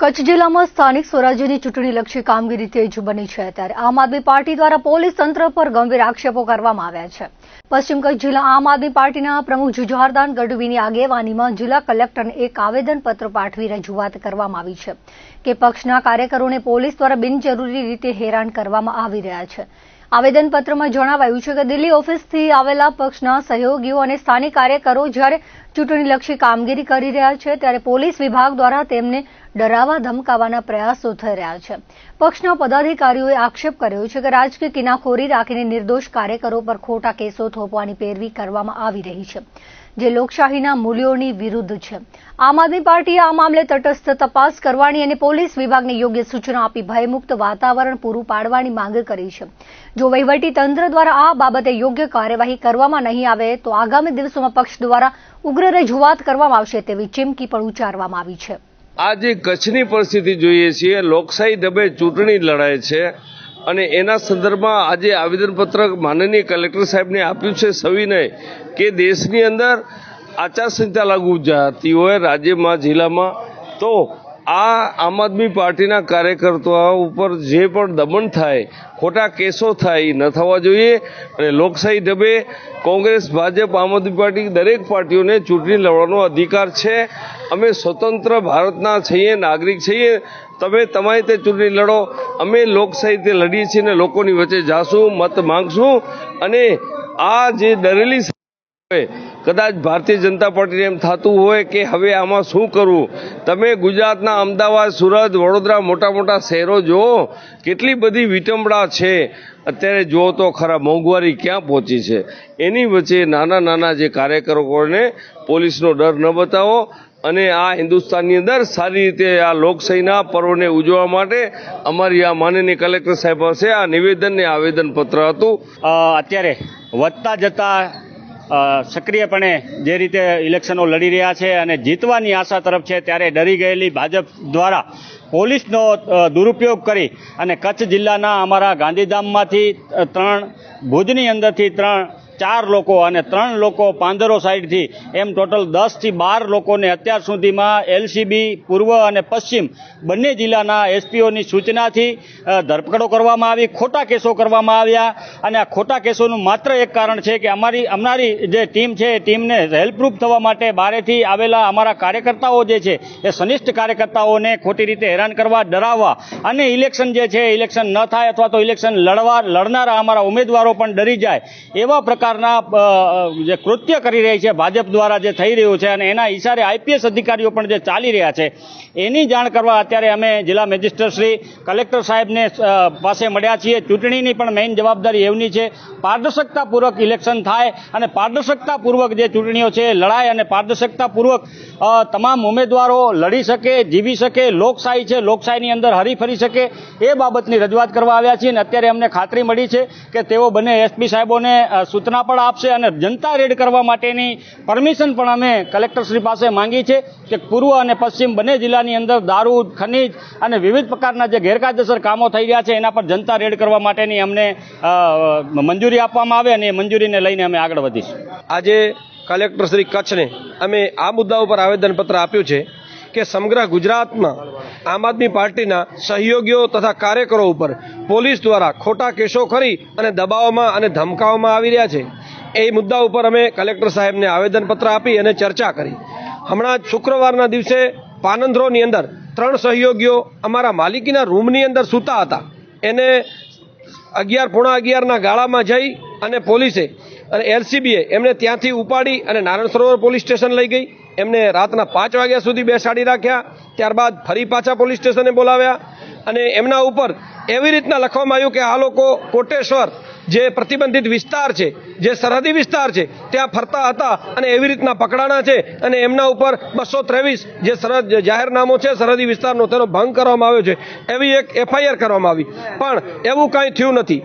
કચ્છ જિલ્લામાં સ્થાનિક સ્વરાજ્યની ચૂંટણીલક્ષી કામગીરી તેજ બની છે ત્યારે આમ આદમી પાર્ટી દ્વારા પોલીસ તંત્ર પર ગંભીર આક્ષેપો કરવામાં આવ્યા છે। પશ્ચિમ કચ્છ જિલ્લા આમ આદમી પાર્ટીના પ્રમુખ જુઝારદાન ગઢવીની આગેવાનીમાં જિલ્લા કલેક્ટરને એક આવેદનપત્ર પાઠવી રજૂઆત કરવામાં આવી છે કે પક્ષના કાર્યકરોને પોલીસ દ્વારા બિનજરૂરી રીતે હેરાન કરવામાં આવી રહ્યા છે। આવેદનપત્રમાં જણાવાયું છે કે દિલ્હી ઓફિસથી આવેલા પક્ષના સહયોગીઓ અને સ્થાનિક કાર્યકરો જ્યારે ચૂંટણીલક્ષી કામગીરી કરી રહ્યા છે ત્યારે પોલીસ વિભાગ દ્વારા તેમને ડરાવવા ધમકાવવાના પ્રયાસો થઈ રહ્યા છે। પક્ષના પદાધિકારીઓએ આક્ષેપ કર્યો છે કે રાજકીય કિનાખોરી રાખીને નિર્દોષ કાર્યકરો પર ખોટા કેસો થોપવાની પેરવી કરવામાં આવી રહી છે, જે લોકશાહીના મૂલ્યોની વિરુદ્ધ છે। આમ આદમી પાર્ટીએ આ મામલે તટસ્થ તપાસ કરવાની અને પોલીસ વિભાગને યોગ્ય સૂચના આપી ભયમુક્ત વાતાવરણ પૂરું પાડવાની માંગ કરી છે। જો વહીવટી તંત્ર દ્વારા આ બાબતે યોગ્ય કાર્યવાહી કરવામાં નહીં આવે તો આગામી દિવસોમાં પક્ષ દ્વારા ઉગ્ર રજૂઆત કરવામાં આવશે તેવી ચીમકી પણ ઉચ્ચારવામાં આવી છે। આજે કચ્છની પરિસ્થિતિ જોઈએ છીએ, લોકશાહી ઢબે ચૂંટણી લડાય છે અને એના સંદર્ભમાં આજે આવેદનપત્ર માનનીય કલેક્ટર સાહેબને આપ્યું છે સવિનય કે દેશની અંદર આચારસંહિતા લાગુ થતી હોય રાજ્યમાં, જિલ્લામાં, તો આ આમ આદમી પાર્ટીના કાર્યકર્તાઓ ઉપર જે પણ દમન થાય, ખોટા કેસો થાય, એ ન થવા જોઈએ અને લોકશાહી ઢબે કોંગ્રેસ, ભાજપ, આમ આદમી પાર્ટી દરેક પાર્ટીઓને ચૂંટણી લડવાનો અધિકાર છે। અમે સ્વતંત્ર ભારતના છીએ, નાગરિક છીએ। તમે તમારી રીતે ચૂંટણી લડો, અમે લોકશાહી રીતે લડીએ છીએ ને લોકોની વચ્ચે જાશું, મત માંગશું અને આ જે ડરેલી હોય, કદાચ ભારતીય જનતા પાર્ટીને એમ થતું હોય કે હવે આમાં શું કરવું। તમે ગુજરાતના અમદાવાદ, સુરત, વડોદરા મોટા મોટા શહેરો જુઓ, કેટલી બધી વિટંબણા છે। અત્યારે જુઓ તો ખરા મોંઘવારી ક્યાં પહોંચી છે। એની વચ્ચે નાના નાના જે કાર્યકરોને પોલીસનો ડર ન બતાવો અને આ હિન્દુસ્તાનની અંદર સારી રીતે આ લોકશાહીના પર્વને ઉજવવા માટે અમારી આ માનનીય કલેક્ટર સાહેબ પાસે આ નિવેદન ને આવેદનપત્ર હતું। અત્યારે વધતા જતા સક્રિયપણે જે રીતે ઇલેક્શનો લડી રહ્યા છે અને જીતવાની આશા તરફ છે, ત્યારે ડરી ગયેલી ભાજપ દ્વારા પોલીસનો દુરુપયોગ કરી અને કચ્છ જિલ્લાના અમારા ગાંધીધામમાંથી 3, ભુજની અંદરથી 4 લોકો અને 3 લોકો પાંદરો સાઈડથી એમ ટોટલ 10 થી 12 લોકોને અત્યાર સુધીમાં એલસીબી પૂર્વ અને પશ્ચિમ બંને જિલ્લાના એસપીઓની સૂચનાથી ધરપકડો કરવામાં આવી, ખોટા કેસો કરવામાં આવ્યા અને આ ખોટા કેસોનું માત્ર એક કારણ છે કે અમારી જે ટીમ છે એ ટીમને હેલ્પપ્રૂફ થવા માટે બહારેથી આવેલા અમારા કાર્યકર્તાઓ જે છે એ સનિષ્ઠ કાર્યકર્તાઓને ખોટી રીતે હેરાન કરવા, ડરાવવા અને ઇલેક્શન જે છે ઇલેક્શન ન થાય અથવા તો ઇલેક્શન લડનારા અમારા ઉમેદવારો પણ ડરી જાય એવા પ્રકાર જે કૃત્ય કરી રહી છે ભાજપ દ્વારા જે થઈ રહ્યું છે અને એના ઇશારે આઈપીએસ અધિકારીઓ પણ જે ચાલી રહ્યા છે એની જાણ કરવા અત્યારે અમે જિલ્લા મેજિસ્ટ્રેટ શ્રી કલેક્ટર સાહેબને પાસે મળ્યા છીએ। ચૂંટણીની પણ મેઇન જવાબદારી એમની છે, પારદર્શકતાપૂર્વક ઇલેક્શન થાય અને પારદર્શકતાપૂર્વક જે ચૂંટણીઓ છે લડાય અને પારદર્શકતાપૂર્વક તમામ ઉમેદવારો લડી શકે, જીવી શકે, લોકશાહી છે લોકશાહીની અંદર હરીફરી શકે એ બાબતની રજૂઆત કરવા આવ્યા છીએ અને અત્યારે અમને ખાતરી મળી છે કે તેઓ બંને એસપી સાહેબોને સૂચના પણ આપશે અને જનતા રેડ કરવા માટેની પરમિશન પણ અમે કલેક્ટરશ્રી પાસે માંગી છે કે પૂર્વ અને પશ્ચિમ બંને જિલ્લાની અંદર દારૂ, ખનીજ અને વિવિધ પ્રકારના જે ગેરકાયદેસર કામો થઈ રહ્યા છે એના પર જનતા રેડ કરવા માટેની અમને મંજૂરી આપવામાં આવે અને એ મંજૂરીને લઈને અમે આગળ વધીશું। આજે કલેક્ટર શ્રી કચ્છને અમે આ મુદ્દા ઉપર આવેદનપત્ર આપ્યું છે કે સમગ્ર ગુજરાતમાં આમ આદમી પાર્ટીના સહયોગીઓ તથા કાર્યકરો ઉપર પોલીસ દ્વારા ખોટા કેસો કરી અને દબાવવામાં અને ધમકાવવામાં આવી રહ્યા છે। એ મુદ્દા ઉપર અમે કલેક્ટર સાહેબને આવેદનપત્ર આપી અને ચર્ચા કરી। હમણાં જ શુક્રવારના દિવસે પાનંદ્રોની અંદર 3 સહયોગીઓ અમારા માલિકીના રૂમની અંદર સૂતા હતા, એને 11, પોણા 11ના ગાળામાં જઈ અને પોલીસે અને એલસીબીએ એમને ત્યાંથી ઉપાડી અને નારાયણ સરોવર પોલીસ સ્ટેશન લઈ ગઈ। એમને રાતના 5 વાગ્યા સુધી બેસાડી રાખ્યા, ત્યારબાદ ફરી પાછા પોલીસ સ્ટેશને બોલાવ્યા અને એમના ઉપર એવી રીતના લખવામાં આવ્યું કે આ લોકો કોટેશ્વર જે પ્રતિબંધિત વિસ્તાર છે, જે સરહદી વિસ્તાર છે ત્યાં ફરતા હતા અને એવી રીતના પકડાણા છે અને એમના ઉપર 223 જે સરહદ જાહેરનામું છે સરહદી વિસ્તારનો તેનો ભંગ કરવામાં આવ્યો છે એવી એક એફઆઈઆર કરવામાં આવી, પણ એવું કાંઈ થયું નથી।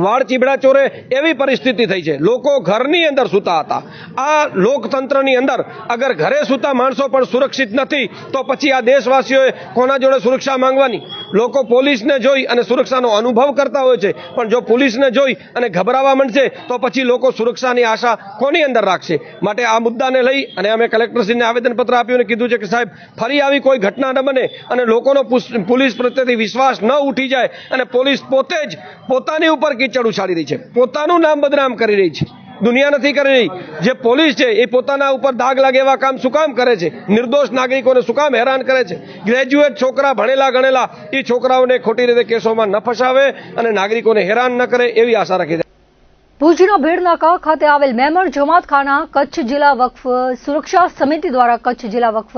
વાડ ચીબડા ચોરે એવી પરિસ્થિતિ થઈ છે, લોકો ઘરની અંદર સૂતા હતા। આ લોકતંત્રની અંદર અગર ઘરે સૂતા માણસો પણ સુરક્ષિત નથી તો પછી આ દેશવાસીઓએ કોના જોડે સુરક્ષા માંગવાની। લોકો પોલીસને જોઈ અને સુરક્ષાનો અનુભવ કરતા હોય છે, પણ જો પોલીસને જોઈ અને ગભરાવા માંડશે તો પછી લોકો સુરક્ષાની આશા કોની અંદર રાખશે? માટે આ મુદ્દાને લઈ અને અમે કલેક્ટરશ્રીને આવેદનપત્ર આપ્યું અને કીધું છે કે સાહેબ, ફરી આવી કોઈ ઘટના ન બને અને લોકોનો પોલીસ પ્રત્યેથી વિશ્વાસ ન ઉઠી જાય અને પોલીસ પોતે જ પોતાની ઉપર કીચડ ઉછાળી રહી છે, પોતાનું નામ બદનામ કરી રહી છે, દુનિયા નથી કરી રહી. જે પોલીસ છે એ પોતાના ઉપર દાગ લાગે એવા કામ શું કામ કરે છે? નિર્દોષ નાગરિકોને શું કામ હેરાન કરે છે? ગ્રેજ્યુએટ છોકરા, ભણેલા ગણેલા, એ છોકરાઓને ખોટી રીતે કેસોમાં ન ફસાવે અને નાગરિકોને હેરાન ન કરે એવી આશા રાખી છે. ભુજના ભેડનાકા ખાતે આવેલ મેમણ જમાતખાના કચ્છ જિલ્લા વક્ફ સુરક્ષા સમિતિ દ્વારા કચ્છ જિલ્લા વક્ફ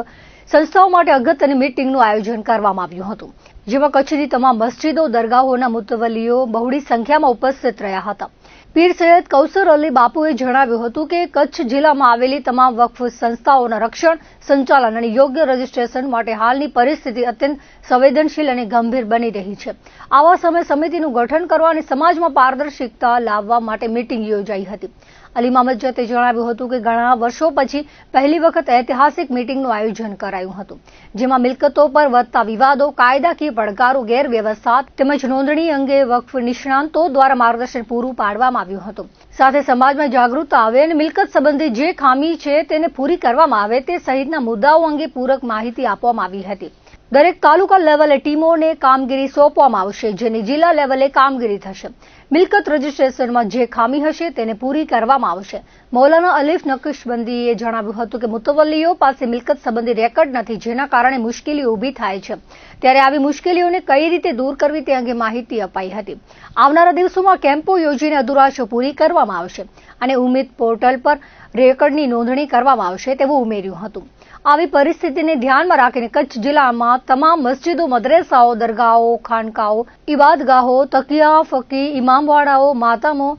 સંસ્થાઓ માટે અગત્યની મીટિંગનું આયોજન કરવામાં આવ્યું હતું, જેમાં કચ્છની તમામ મસ્જિદો, દરગાહોના મુતવલ્લીઓ બહોળી સંખ્યામાં ઉપસ્થિત રહ્યા હતા. પીર સૈયદ કૌસર અલી બાપુએ જણાવ્યું હતું કે કચ્છ જિલ્લામાં આવેલી તમામ વક્ફ સંસ્થાઓના રક્ષણ, સંચાલન અને યોગ્ય રજીસ્ટ્રેશન માટે હાલની પરિસ્થિતિ અત્યંત સંવેદનશીલ અને ગંભીર બની રહી છે. આવા સમયે સમિતિનું ગઠન કરવા અને સમાજમાં પારદર્શિકતા લાવવા માટે મીટિંગ યોજાઈ હતી. અલી મહમદ જતે જણાવ્યું હતું કે ઘણા વર્ષો પછી પહેલી વખત ઐતિહાસિક મીટિંગનું આયોજન કરાયું હતું, જેમાં મિલકતો પર વધતા વિવાદો, કાયદાકીય પડકારો, ગેરવ્યવસ્થા તેમજ નોંધણી અંગે વક્ફ નિષ્ણાંતો દ્વારા માર્ગદર્શન પૂરું પાડવામાં આવ્યું હતું. સાથે સમાજમાં જાગૃતતા આવે અને મિલકત સંબંધી જે ખામી છે તેને પૂરી કરવામાં આવે તે સહિતના મુદ્દાઓ અંગે પૂરક માહિતી આપવામાં આવી હતી. દરેક તાલુકા લેવલે ટીમોને કામગીરી સોંપવામાં આવશે, જેની જિલ્લા લેવલે કામગીરી થશે. મિલકત રજીસ્ટ્રેશનમાં જે ખામી હશે તેને પૂરી કરવામાં આવશે. મૌલાના અલીફ નકશબંદીએ જણાવ્યું હતું કે મુતવલ્લીઓ પાસે મિલકત સંબંધી રેકર્ડ નથી, જેના કારણે મુશ્કેલી ઊભી થાય છે. ત્યારે આવી મુશ્કેલીઓને કઈ રીતે દૂર કરવી તે અંગે માહિતી અપાઈ હતી. આવનારા દિવસોમાં કેમ્પો યોજીને અધુરાશો પૂરી કરવામાં આવશે અને ઉમ્મીદ પોર્ટલ પર રેકર્ડની નોંધણી કરવામાં આવશે તેવું ઉમેર્યું હતું. આવી પરિસ્થિતિને ધ્યાનમાં રાખીને કચ્છ જિલ્લામાં તમામ મસ્જિદો, મદ્રેસાઓ, દરગાહો, ખાનકાઓ, ઇબાદગાહો, તકિયા, ફકી, ઇમામવાડાઓ, માતામો,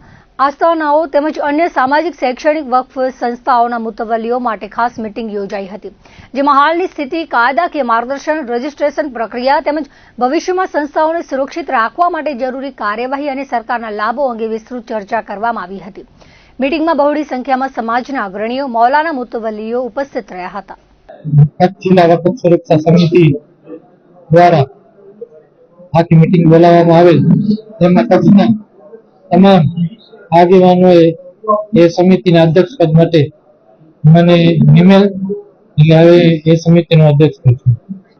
આસ્થાનાઓ તેમજ અન્ય સામાજિક શૈક્ષણિક વક્ફ સંસ્થાઓના મુતવલ્લીઓ માટે ખાસ મીટિંગ યોજાઈ હતી, જેમાં હાલની સ્થિતિ, કાયદાકીય માર્ગદર્શન, રજીસ્ટ્રેશન પ્રક્રિયા તેમજ ભવિષ્યમાં સંસ્થાઓને સુરક્ષિત રાખવા માટે જરૂરી કાર્યવાહી અને સરકારના લાભો અંગે વિસ્તૃત ચર્ચા કરવામાં આવી હતી. મીટિંગમાં બહોળી સંખ્યામાં સમાજના અગ્રણીઓ, મૌલાના મુતવલ્લીઓ ઉપસ્થિત રહ્યા હતા. કચ્છ જિલ્લા વકફ સુરક્ષા સમિતિ દ્વારા આખી મીટિંગ બોલાવવામાં આવેલ, તેમાં કચ્છના તમામ આગેવાનોએ એ સમિતિના અધ્યક્ષ પદ માટે મને નિમેલ, એટલે હવે એ સમિતિનો અધ્યક્ષ છું.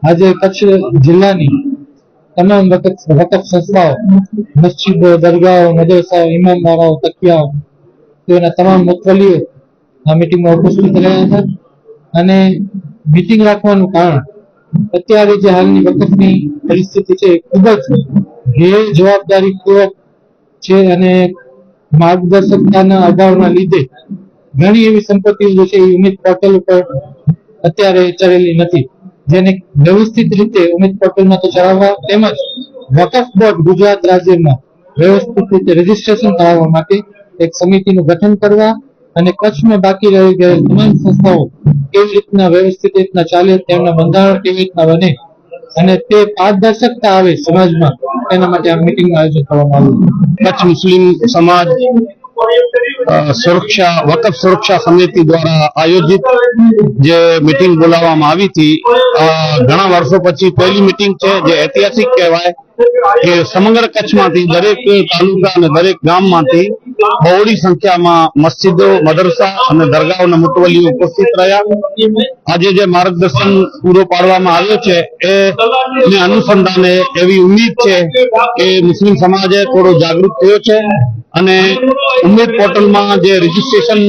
આજે કચ્છ જિલ્લાની તમામ વકફ સંસ્થાઓ, મસ્જિદો, દરગાહો, મદરસાઓ, ઇમામવાડાઓ, તકિયાઓ તેના તમામ મુતવલ્લીઓ આ મીટિંગમાં ઉપસ્થિત રહ્યા હતા. અને મીટિંગ રાખવાનું કારણ અત્યારે જે હાલની વકફની પરિસ્થિતિ છે ખૂબ જ જવાબદારીપૂર્વક છે અને માર્ગદર્શકતાના અભાવના લીધે ઘણી એવી સંપત્તિઓ છે એ ઉમ્મીદ પોર્ટલ ઉપર અત્યારે ચડેલી નથી, જેને વ્યવસ્થિત રીતે ઉમ્મીદ પોર્ટલમાં તો ચડાવવા તેમજ વકફ બોર્ડ ગુજરાત રાજ્યમાં વ્યવસ્થિત રીતે રજીસ્ટ્રેશન કરાવવા માટે એક સમિતિનું ગઠન કરવા અને કચ્છમાં બાકી રહી ગયેલ તમામ સંસ્થાઓ કેવી રીતના વ્યવસ્થિત રીતના ચાલે, તેમના બંધારણ કેવી રીતના બને અને તે પારદર્શકતા આવે સમાજમાં, એના માટે આ મીટિંગનું આયોજન કરવામાં આવ્યું. કચ્છ મુસ્લિમ સમાજ વકફ સુરક્ષા સમિતિ દ્વારા આયોજિત જે મીટિંગ બોલાવવામાં આવી હતી, ઘણા વર્ષો પછી પહેલી મીટિંગ છે, જે ઐતિહાસિક કહેવાય કે સમગ્ર કચ્છમાંથી દરેક તાલુકા અને દરેક ગામમાંથી બહોળી સંખ્યામાં મસ્જિદો, મદરસા અને દરગાહોના મુતવલ્લીઓ ઉપસ્થિત રહ્યા. આજે જે માર્ગદર્શન પૂરો પાડવામાં આવ્યો છે એને અનુસંધાને એવી ઉમ્મીદ છે કે મુસ્લિમ સમાજે થોડો જાગૃત થયો છે અને ઉમ્મીદ પોર્ટલમાં જે રજીસ્ટ્રેશન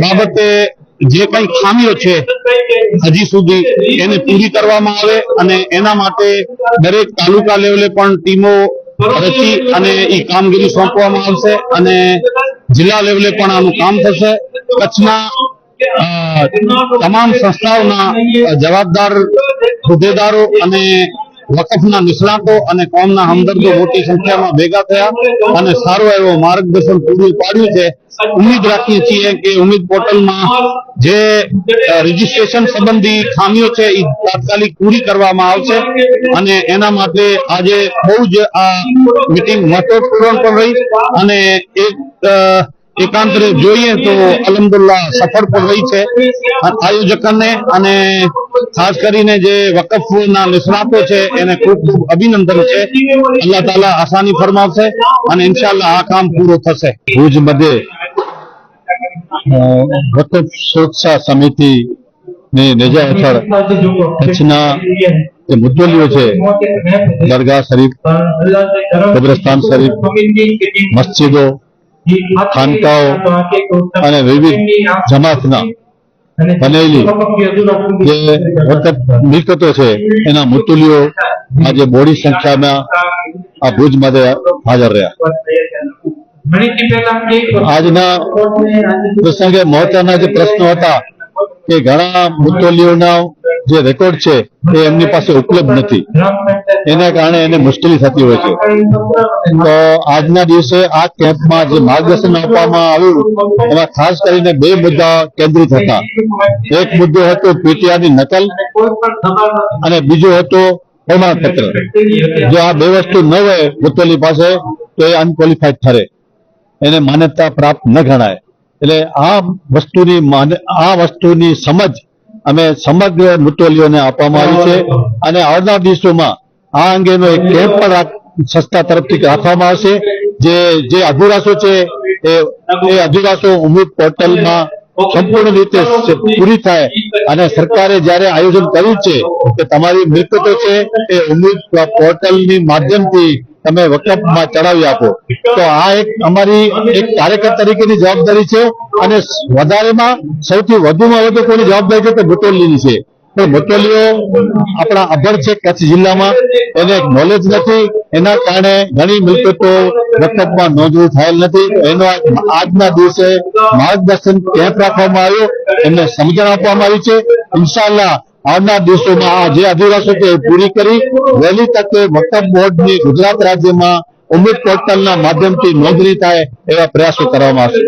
બાબતે જે કઈ ખામીઓ છે હજી સુધી એને પૂરી કરવામાં આવે અને એના માટે દરેક તાલુકા લેવલે પણ ટીમો રચી અને એ કામગીરી સોંપવામાં આવશે અને જિલ્લા લેવલે પણ આનું કામ થશે. કચ્છના તમામ સંસ્થાઓના જવાબદાર હોદ્દેદારો અને વકફના નિષ્ણાતો અને કોમના હમદર્દો મોટી સંખ્યામાં ભેગા થયા અને સારો એવો માર્ગદર્શન પૂરું પાડ્યું છે. ઉમ્મીદ રાખીએ છીએ કે ઉમ્મીદ પોર્ટલમાં જે રજીસ્ટ્રેશન સંબંધી ખામીઓ છે એ તાત્કાલિક પૂરી કરવામાં આવશે અને એના માટે આજે બહુ જ આ મીટિંગ મહત્વપૂર્ણ પણ રહી અને એક એકાંતરે જોઈએ તો અલહમદુલિલ્લાહ સફળ પણ રહી છે આયોજકોને, અને ખાસ કરીને જે વકફના નિષ્ણાતો છે એને ખૂબ ખૂબ અભિનંદન છે. અલ્લાહ તાલા આસાની ફરમાવશે અને ઇન્શાઅલ્લાહ આ કામ પૂરું થશે. ભુજ મધ્યે વકફ સુરક્ષા સમિતિની નેજા હેઠળ કચ્છના જે મુદ્દલીઓ છે, દરગાહ શરીફ, કબ્રસ્તાન શરીફ, મસ્જિદો, ખાનકાઓ અને વિવિધ જમાતના બનેલી જે વકફ મિલકતો છે એના મુદ્દલીઓ આજે બોડી સંખ્યામાં આ ભુજ માટે હાજર રહ્યા. આજના પ્રસંગે મહત્વના જે પ્રશ્નો હતા કે ઘણા મુદ્દલીઓના જે રેકોર્ડ છે એ એમની પાસે ઉપલબ્ધ નથી, એના કારણે એને મુશ્કેલી થતી હોય છે. તો આજના દિવસે આ કેમ્પમાં જે માર્ગદર્શન આપવામાં આવ્યું એમાં ખાસ કરીને 2 મુદ્દા કેન્દ્રિત હતા. એક મુદ્દો હતો પીટીઆરની નકલ અને બીજો હતો પ્રમાણપત્ર. જો આ 2 વસ્તુ ન હોય મુદ્દલી પાસે તો એ અનક્વોલિફાઈડ ઠરે, એને માન્યતા પ્રાપ્ત ન ગણાય. એટલે આ વસ્તુની સમજ અમે સમગ્ર મુદ્દલીઓને આપવામાં આવી છે અને આવનાર દિવસોમાં આ અંગેનો એક કેમ્પ પણ સંસ્થા તરફથી રાખવામાં આવશે. જે અધુરાશો છે એ અધુરાશો ઉમ્મીદ પોર્ટલમાં સંપૂર્ણ રીતે પૂરી થાય અને સરકારે જ્યારે આયોજન કર્યું છે કે તમારી મિલકતો છે એ ઉમ્મીદ પોર્ટલની માધ્યમથી તમે વકફમાં ચડાવી આપો, તો આ એક અમારી એક કાર્યકર તરીકેની જવાબદારી છે અને વધારેમાં સૌથી વધુમાં વધુ કોની જવાબદારી છે તો મુતોલીની છે. પણ મુતોલીઓ આપણા અભણ છે કચ્છ જિલ્લામાં, એને નોલેજ નથી, એના કારણે ઘણી મિલકતો વકફમાં નોંધણી થયેલ નથી. એનો આજના દિવસે માર્ગદર્શન કેમ્પ રાખવામાં આવ્યો, એમને સમજણ આપવામાં આવી છે. ઇન્શાઅલ્લાહ આવનાર દિવસોમાં આ જે અધુરાશો છે એ પૂરી કરી વહેલી તકે વકફ બોર્ડની ગુજરાત રાજ્યમાં ઉમ્મીદ પોર્ટલના માધ્યમથી નોંધણી થાય એવા પ્રયાસો કરવામાં આવશે.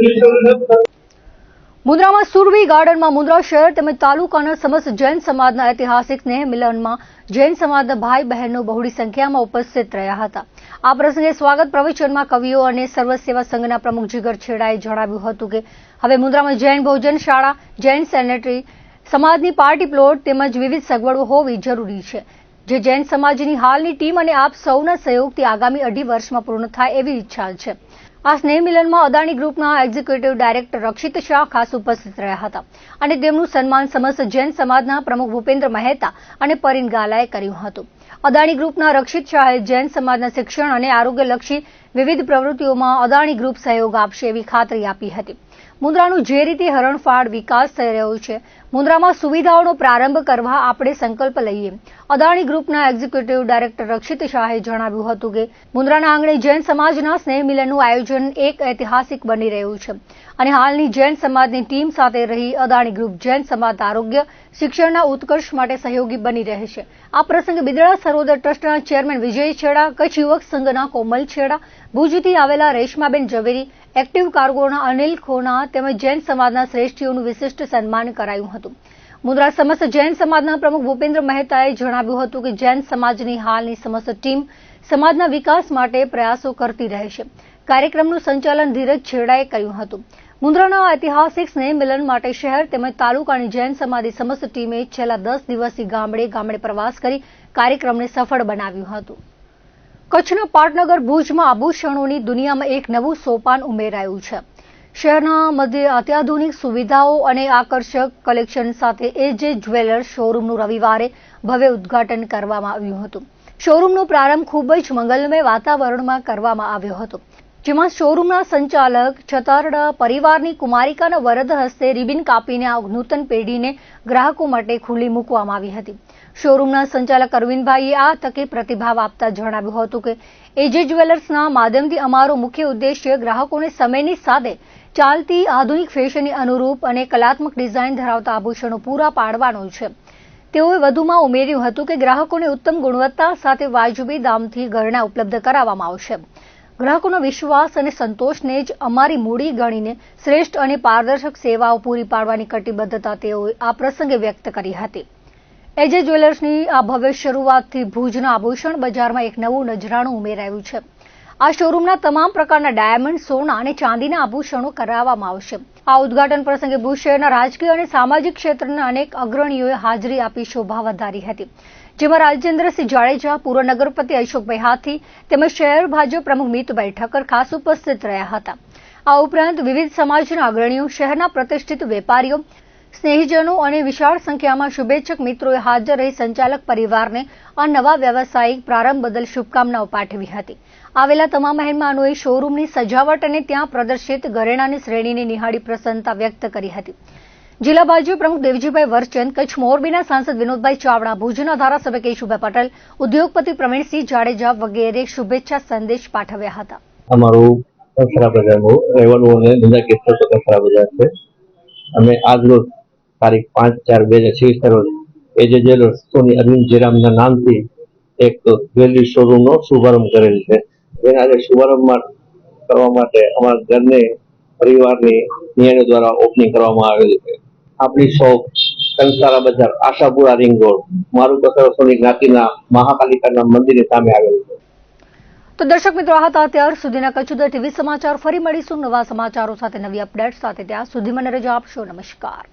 મુન્દ્રામાં સુરવી ગાર્ડનમાં મુન્દ્રા શહેર તેમજ તાલુકાના સમસ્ત જૈન સમાજના ઐતિહાસિક સ્નેહ મિલનમાં જૈન સમાજના ભાઈ બહેનો બહોળી સંખ્યામાં ઉપસ્થિત રહ્યા હતા. આ પ્રસંગે સ્વાગત પ્રવચનમાં કવિઓ અને સર્વ સેવા સંઘના પ્રમુખ જીગર છેડાએ જણાવ્યું હતું કે હવે મુન્દ્રામાં જૈન ભોજન શાળા, જૈન સેનેટરી, સમાજની પાર્ટી પ્લોટ તેમજ વિવિધ સગવડો હોવી જરૂરી છે, જે જૈન સમાજની હાલની ટીમ અને આપ સૌના સહયોગથી આગામી 2.5 વર્ષમાં પૂર્ણ થાય એવી ઈચ્છા છે. આ સ્નેહ મિલનમાં અદાણી ગ્રુપના એક્ઝિક્યુટિવ ડાયરેક્ટર રક્ષિત શાહ ખાસ ઉપસ્થિત રહ્યા હતા અને તેમનું સન્માન સમસ્ત જૈન સમાજના પ્રમુખ ભૂપેન્દ્ર મહેતા અને પરિન ગાલાએ કર્યું હતું. અદાણી ગ્રુપના રક્ષિત શાહે જૈન સમાજના શિક્ષણ અને આરોગ્યલક્ષી વિવિધ પ્રવૃત્તિઓમાં અદાણી ગ્રુપ સહયોગ આપશે એવી ખાતરી આપી હતી. મુન્દ્રાનું જે રીતે હરણફાળ વિકાસ થઈ રહ્યો છે, મુન્દ્રામાં સુવિધાઓનો પ્રારંભ કરવા આપણે સંકલ્પ લઈએ. અદાણી ગ્રુપના એક્ઝિક્યુટિવ ડાયરેક્ટર રક્ષિત શાહે જણાવ્યું હતું કે મુન્દ્રાના આંગણે જૈન સમાજના સ્નેહ મિલનનું આયોજન એક ઐતિહાસિક બની રહ્યું છે અને હાલની જૈન સમાજની ટીમ સાથે રહી અદાણી ગ્રુપ જૈન સમાજ આરોગ્ય શિક્ષણના ઉત્કર્ષ માટે સહયોગી બની રહેશે. આ પ્રસંગે બિદડા સરોવર ટ્રસ્ટના ચેરમેન વિજય છેડા, કચ્છ યુવક સંઘના કોમલ છેડા, ભુજથી આવેલા રેશમાબેન ઝવેરી, એક્ટિવ કાર્ગોના અનિલ ખોના તેમજ જૈન સમાજના શ્રેષ્ઠીઓનું વિશિષ્ટ સન્માન કરાયું હતું. મુન્દ્રા સમસ્ત જૈન સમાજના પ્રમુખ ભૂપેન્દ્ર મહેતાએ જણાવ્યું હતું કે જૈન સમાજની હાલની સમસ્ત ટીમ સમાજના વિકાસ માટે પ્રયાસો કરતી રહેશે. કાર્યક્રમનું સંચાલન ધીરજ છેડાએ કર્યું હતું. મુન્દ્રાના ઐતિહાસિક સ્નેહ મિલન માટે શહેર તેમજ તાલુકાની જૈન સમાજની સમસ્ત ટીમે છેલ્લા 10 દિવસથી ગામડે ગામડે પ્રવાસ કરી કાર્યક્રમને સફળ બનાવ્યું હતું. કચ્છના પાટનગર ભુજમાં આભૂષણોની દુનિયામાં એક નવું સોપાન ઉમેરાયું છે. શહેરના મધ્યે અત્યાધુનિક સુવિધાઓ અને આકર્ષક કલેક્શન સાથે એજે જ્વેલર્સ શોરૂમનું રવિવારે ભવ્ય ઉદ્ઘાટન કરવામાં આવ્યું હતું. શોરૂમનો પ્રારંભ ખૂબ જ મંગલમય વાતાવરણમાં કરવામાં આવ્યો હતો, જેમાં શોરૂમના સંચાલક છતારડા પરિવારની કુમારિકાના વરદ હસ્તે રિબિન કાપીને આ નૂતન પેઢીને ગ્રાહકો માટે ખુલ્લી મૂકવામાં આવી હતી. શોરૂમના સંચાલક અરવિંદભાઈએ આ તકે પ્રતિભાવ આપતા જણાવ્યું હતું કે એજે જ્વેલર્સના માધ્યમથી અમારો મુખ્ય ઉદ્દેશ્ય ગ્રાહકોને સમયની સાથે ચાલતી આધુનિક ફેશનની અનુરૂપ અને કલાત્મક ડિઝાઇન ધરાવતા આભૂષણો પૂરા પાડવાનો છે. તેઓએ વધુમાં ઉમેર્યું હતું કે ગ્રાહકોને ઉત્તમ ગુણવત્તા સાથે વાજબી દામથી ગહેણા ઉપલબ્ધ કરાવવામાં આવશે. ગ્રાહકોનો વિશ્વાસ અને સંતોષને જ અમારી મૂડી ગણીને શ્રેષ્ઠ અને પારદર્શક સેવાઓ પૂરી પાડવાની કટિબદ્ધતા તેઓએ આ પ્રસંગે વ્યક્ત કરી હતી. એજે જ્વેલર્સની આ ભવ્ય શરૂઆતથી ભુજના આભૂષણ બજારમાં એક નવું નજરાણું ઉમેરાયું છે. આ શોરૂમના તમામ પ્રકારના ડાયમંડ, સોના અને ચાંદીના આભૂષણો કરાવવામાં આવશે. આ ઉદ્ઘાટન પ્રસંગે ભુજ શહેરના રાજકીય અને સામાજિક ક્ષેત્રના અનેક અગ્રણીઓએ હાજરી આપી શોભા વધારી હતી, જેમાં રાજેન્દ્રસિંહ જાડેજા, પૂર્વ નગરપતિ અશોકભાઈ હાથી તેમજ શહેર ભાજપ પ્રમુખ મિતુભાઈ ઠક્કર ખાસ ઉપસ્થિત રહ્યા હતા. આ ઉપરાંત વિવિધ સમાજના અગ્રણીઓ, શહેરના પ્રતિષ્ઠિત વેપારીઓ, સ્નેહીજનો અને વિશાળ સંખ્યામાં શુભેચ્છક મિત્રોએ હાજર રહી સંચાલક પરિવારને આ નવા વ્યવસાયિક પ્રારંભ બદલ શુભકામનાઓ પાઠવી હતી. આવેલા તમામ મહેમાનોએ શોરૂમની સજાવટ અને ત્યાં પ્રદર્શિત ઘરેણાની શ્રેણીને નિહાળી પ્રસન્નતા વ્યક્ત કરી હતી. જિલ્લા ભાજપ પ્રમુખ દેવજીભાઈ વરચંદ, કચ્છ મોરબીના સાંસદ વિનોદભાઈ ચાવડા, ભુજના ધારાસભ્ય કેશુભાઈ પટેલ, ઉદ્યોગપતિ પ્રવીણસિંહ જાડેજા વગેરે શુભેચ્છા સંદેશ પાઠવ્યા હતા. અમારું કચરા બજારનું રહેવાનું અને ધંધાકીય સ્થળ કચરા બજાર છે. અમે આજરોજ તારીખ 5/4/2026 રોજ એજે જ્વેલર્સ સોની અરવિંદ જેરામના નામથી એક જ્વેલરી શોરૂમનો શુભારંભ કરેલ છે. જેના આજે શુભારંભ કરવા માટે અમારા ઘરને પરિવારની નિયમો દ્વારા ઓપનિંગ કરવામાં આવેલ છે. આપણી શોપ કંસારા બજાર, આશાપુરા રિંગ રોડ, મારું કચરા સોની જ્ઞાતિના મહાકાલિકાના મંદિરની સામે આવેલ છે. તો દર્શક મિત્રો, આ હતા અત્યાર સુધીના કચ્છ ઉદય ટીવી સમાચાર. ફરી મળીશું નવા સમાચારો સાથે, નવી અપડેટ સાથે. ત્યાં સુધી મને રજા આપશો. નમસ્કાર.